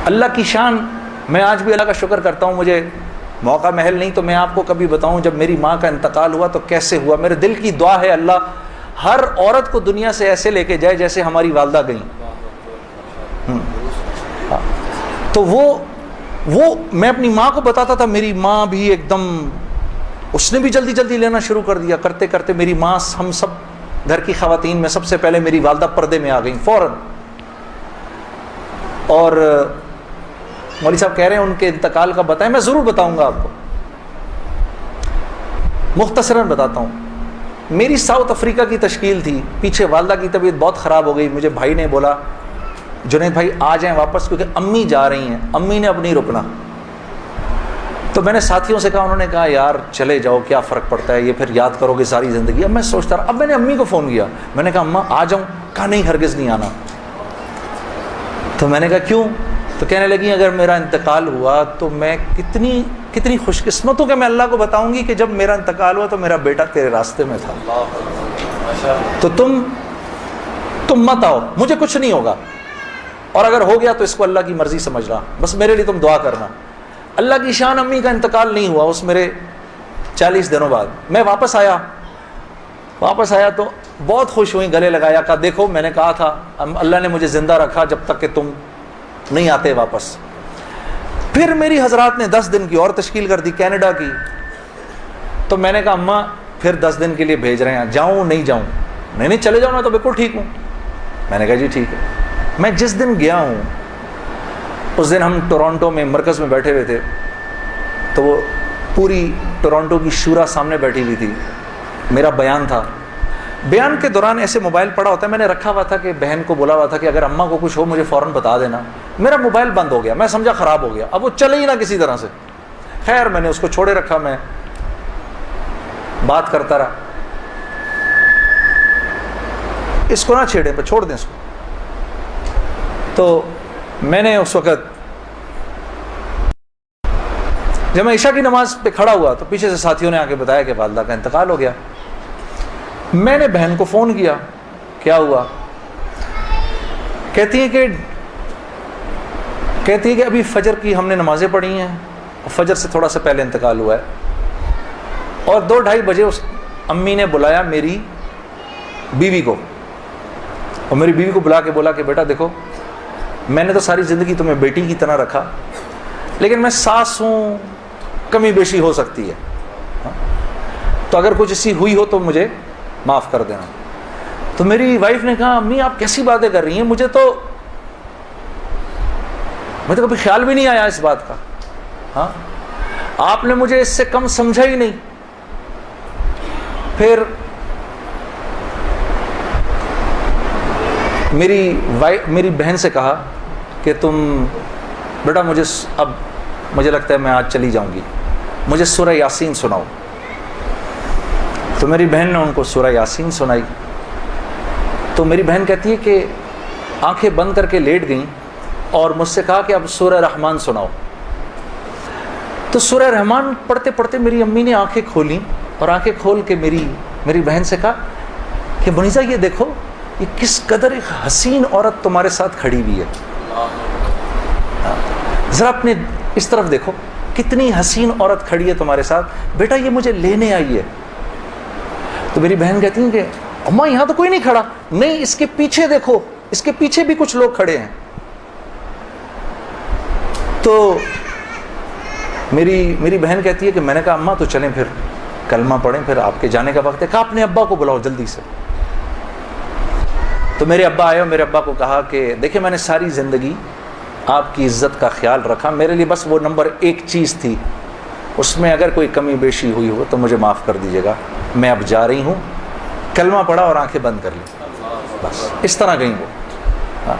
اللہ کی شان، میں آج بھی اللہ کا شکر کرتا ہوں، مجھے موقع محل نہیں تو میں آپ کو کبھی بتاؤں جب میری ماں کا انتقال ہوا تو کیسے ہوا. میرے دل کی دعا ہے اللہ ہر عورت کو دنیا سے ایسے لے کے جائے جیسے ہماری والدہ گئیں. تو وہ میں اپنی ماں کو بتاتا تھا، میری ماں بھی ایک دم، اس نے بھی جلدی جلدی لینا شروع کر دیا. کرتے کرتے میری ماں، ہم سب گھر کی خواتین میں سب سے پہلے میری والدہ پردے میں آ گئیں فوراً. اور مولوی صاحب کہہ رہے ہیں ان کے انتقال کا بتائیں، میں ضرور بتاؤں گا آپ کو، مختصراً بتاتا ہوں. میری ساؤتھ افریقہ کی تشکیل تھی، پیچھے والدہ کی طبیعت بہت خراب ہو گئی. مجھے بھائی نے بولا جنید بھائی آ جائیں واپس کیونکہ امی جا رہی ہیں، امی نے اب نہیں رکنا. تو میں نے ساتھیوں سے کہا، انہوں نے کہا یار چلے جاؤ کیا فرق پڑتا ہے، یہ پھر یاد کرو گے ساری زندگی. اب میں سوچتا رہا، اب میں نے امی کو فون کیا، میں نے کہا اماں آ جاؤں؟ کہا نہیں ہرگز نہیں آنا. تو میں نے کہا کیوں؟ تو کہنے لگی اگر میرا انتقال ہوا تو میں کتنی خوش قسمت ہوں کہ میں اللہ کو بتاؤں گی کہ جب میرا انتقال ہوا تو میرا بیٹا تیرے راستے میں تھا. تو تم مت آؤ، مجھے کچھ نہیں ہوگا، اور اگر ہو گیا تو اس کو اللہ کی مرضی سمجھ رہا، بس میرے لیے تم دعا کرنا. اللہ کی شان، امی کا انتقال نہیں ہوا. اس میرے 40 دنوں بعد میں واپس آیا تو بہت خوش ہوئی، گلے لگایا، کہا دیکھو میں نے کہا تھا اللہ نے مجھے زندہ رکھا جب تک کہ تم نہیں آتے واپس. پھر میری حضرات نے 10 دن کی اور تشکیل کر دی کینیڈا کی. تو میں نے کہا اماں پھر 10 دن کے لیے بھیج رہے ہیں، جاؤں نہیں جاؤں؟ نہیں چلے جاؤ، میں تو بالکل ٹھیک ہوں. میں نے کہا جی ٹھیک ہے. میں جس دن گیا ہوں اس دن ہم ٹورانٹو میں مرکز میں بیٹھے ہوئے تھے، تو وہ پوری ٹورانٹو کی شورا سامنے بیٹھی ہوئی تھی، میرا بیان تھا. بیان کے دوران ایسے موبائل پڑا ہوتا ہے، میں نے رکھا ہوا تھا کہ بہن کو بولا ہوا تھا کہ اگر اماں کو کچھ ہو مجھے فوراً بتا دینا. میرا موبائل بند ہو گیا، میں سمجھا خراب ہو گیا، اب وہ چلے ہی نہ کسی طرح سے. خیر میں نے اس کو چھوڑے رکھا، میں بات کرتا رہا. اس کو نہ چھیڑیں پہ چھوڑ دیں اس کو. تو میں نے اس وقت جب میں عشاء کی نماز پہ کھڑا ہوا تو پیچھے سے ساتھیوں نے آ کے بتایا کہ والدہ کا انتقال ہو گیا. میں نے بہن کو فون کیا، کیا ہوا؟ کہتی ہے کہ ابھی فجر کی ہم نے نمازیں پڑھی ہیں، فجر سے تھوڑا سا پہلے انتقال ہوا ہے. اور 2-2:30 بجے اس امی نے بلایا میری بیوی کو، اور میری بیوی کو بلا کے بولا کہ بیٹا دیکھو میں نے تو ساری زندگی تمہیں بیٹی کی طرح رکھا، لیکن میں ساس ہوں، کمی بیشی ہو سکتی ہے، تو اگر کچھ ایسی ہوئی ہو تو مجھے معاف کر دینا. تو میری وائف نے کہا امی آپ کیسی باتیں کر رہی ہیں، مجھے تو کبھی خیال بھی نہیں آیا اس بات کا. ہاں آپ نے مجھے اس سے کم سمجھا ہی نہیں. پھر میری بہن سے کہا کہ تم بیٹا مجھے لگتا ہے میں آج چلی جاؤں گی، مجھے سورہ یاسین سناؤ. تو میری بہن نے ان کو سورہ یاسین سنائی. تو میری بہن کہتی ہے کہ آنکھیں بند کر کے لیٹ گئیں اور مجھ سے کہا کہ اب سورہ رحمان سناؤ. تو سورہ رحمان پڑھتے پڑھتے میری امی نے آنکھیں کھولیں، اور آنکھیں کھول کے میری بہن سے کہا کہ منیزہ یہ دیکھو یہ کس قدر ایک حسین عورت تمہارے ساتھ کھڑی ہوئی ہے، ذرا اپنے اس طرف دیکھو کتنی حسین عورت کھڑی ہے تمہارے ساتھ، بیٹا یہ مجھے لینے آئی ہے. تو میری بہن کہتی ہیں کہ اماں یہاں تو کوئی نہیں کھڑا. نہیں اس کے پیچھے دیکھو، اس کے پیچھے بھی کچھ لوگ کھڑے ہیں. تو میری بہن کہتی ہے کہ میں نے کہا اماں تو چلیں پھر کلمہ پڑھیں، پھر آپ کے جانے کا وقت ہے. کہا اپنے ابا کو بلاؤ جلدی سے. تو میرے ابا آئے اور میرے ابا کو کہا کہ دیکھیں میں نے ساری زندگی آپ کی عزت کا خیال رکھا، میرے لیے بس وہ نمبر 1 چیز تھی، اس میں اگر کوئی کمی بیشی ہوئی ہو تو مجھے معاف کر دیجیے گا. میں اب جا رہی ہوں. کلمہ پڑھا اور آنکھیں بند کر لی، بس اس طرح گئیں وہ.